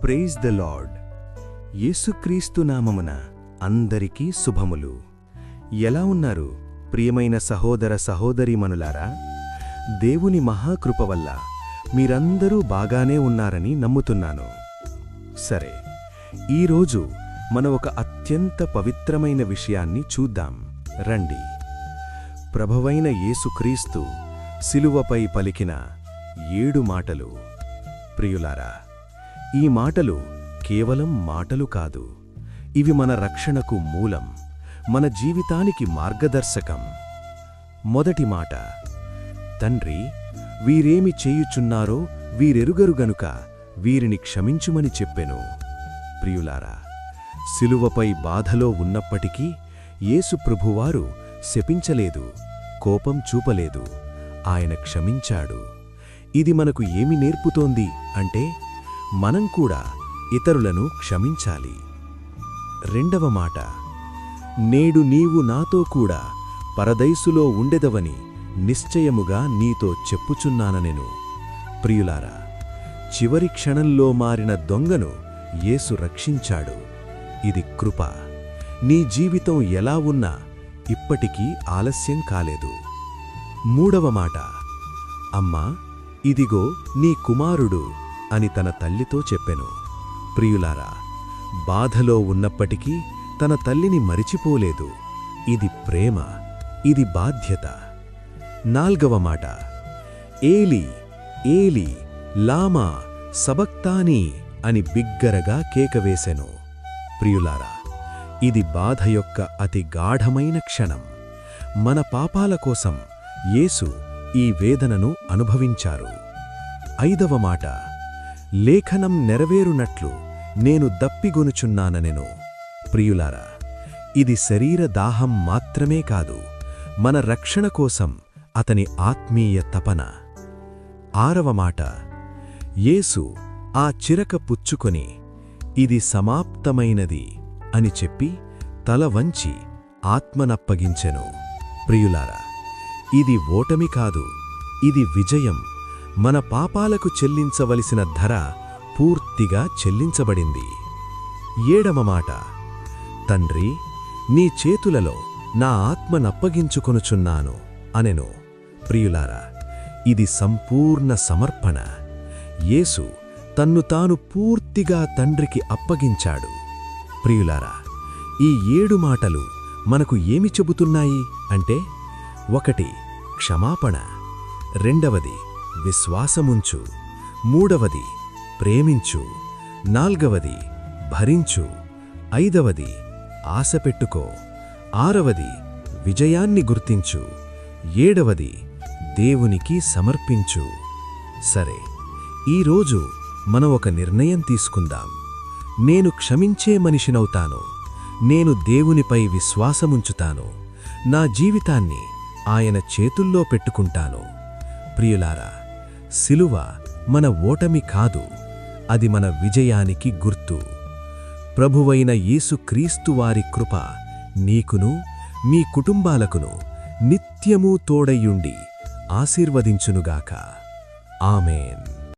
Praise the lord. యేసుక్రీస్తు నామమున అందరికీ శుభములు. ఎలా ఉన్నారు ప్రియమైన సహోదర సహోదరీమణులారా? దేవుని మహాకృప వల్ల మీరందరూ బాగానే ఉన్నారని నమ్ముతున్నాను. సరే, ఈరోజు మనం ఒక అత్యంత పవిత్రమైన విషయాన్ని చూద్దాం రండి. ప్రభువైన యేసుక్రీస్తు శిలువపై పలికిన 7 మాటలు. ప్రియులారా, ఈ మాటలు కేవలం మాటలు కాదు, ఇవి మన రక్షణకు మూలం, మన జీవితానికి మార్గదర్శకం. మొదటి మాట, తండ్రి, వీరేమి చేయుచున్నారో వీరెరుగరు గనుక వీరిని క్షమించుమని చెప్పెను. ప్రియులారా, శిలువపై బాధలో ఉన్నప్పటికీ యేసు ప్రభువారు శపించలేదు, కోపం చూపలేదు, ఆయన క్షమించాడు. ఇది మనకు ఏమి నేర్పుతోంది అంటే, మనం కూడా ఇతరులను క్షమించాలి. రెండవ మాట, నేడు నీవు నాతో కూడా పరదైసులో ఉండెదవని నిశ్చయముగా నీతో చెప్పుచున్నాననెను. ప్రియులారా, చివరి క్షణంలో మారిన దొంగను యేసు రక్షించాడు. ఇది కృప. నీ జీవితం ఎలా ఉన్నా ఇప్పటికీ ఆలస్యం కాలేదు. మూడవ మాట, అమ్మా, ఇదిగో నీ కుమారుడు అని తన తల్లితో చెప్పెను. ప్రియులారా, బాధలో ఉన్నప్పటికీ తన తల్లిని మరిచిపోలేదు. ఇది ప్రేమ, ఇది బాధ్యత. నాల్గవ మాట, ఏలీ ఏలీ లామా సబక్తానీ అని బిగ్గరగా కేకవేసెను. ప్రియులారా, ఇది బాధ యొక్క అతి గాఢమైన క్షణం. మన పాపాల కోసం యేసు ఈ వేదనను అనుభవించారు. ఐదవ మాట, లేఖనం నెరవేరునట్లు నేను దప్పిగొనుచున్నాననెను. ప్రియులారా, ఇది శరీర దాహం మాత్రమే కాదు, మన రక్షణ కోసం అతని ఆత్మీయ తపన. ఆరవ మాట, యేసు ఆ చిరక పుచ్చుకొని ఇది సమాప్తమైనది అని చెప్పి తల వంచి ఆత్మనప్పగించెను. ప్రియులారా, ఇది ఓటమి కాదు, ఇది విజయం. మన పాపాలకు చెల్లించవలసిన ధర పూర్తిగా చెల్లించబడింది. ఏడవ మాట, తండ్రి, నీ చేతులలో నా ఆత్మనప్పగించుకొనుచున్నాను అనెను. ప్రియులారా, ఇది సంపూర్ణ సమర్పణ. యేసు తన్ను తాను పూర్తిగా తండ్రికి అప్పగించాడు. ప్రియులారా, ఈ 7 మాటలు మనకు ఏమి చెబుతున్నాయి అంటే, 1 క్షమాపణ, 2 విశ్వాసముంచు, 3 ప్రేమించు, 4 భరించు, 5 ఆశ పెట్టుకో, 6 విజయాన్ని గుర్తించు, 7 దేవునికి సమర్పించు. సరే, ఈరోజు మనం ఒక నిర్ణయం తీసుకుందాం. నేను క్షమించే మనిషినవుతాను. నేను దేవునిపై విశ్వాసముంచుతాను. నా జీవితాన్ని ఆయన చేతుల్లో పెట్టుకుంటాను. ప్రియులారా, శిలువ మన ఓటమి కాదు, అది మన విజయానికి గుర్తు. ప్రభువైన యేసుక్రీస్తు వారి కృప నీకును మీ కుటుంబాలకును నిత్యమూ తోడయ్యుండి ఆశీర్వదించునుగాక. ఆమేన్.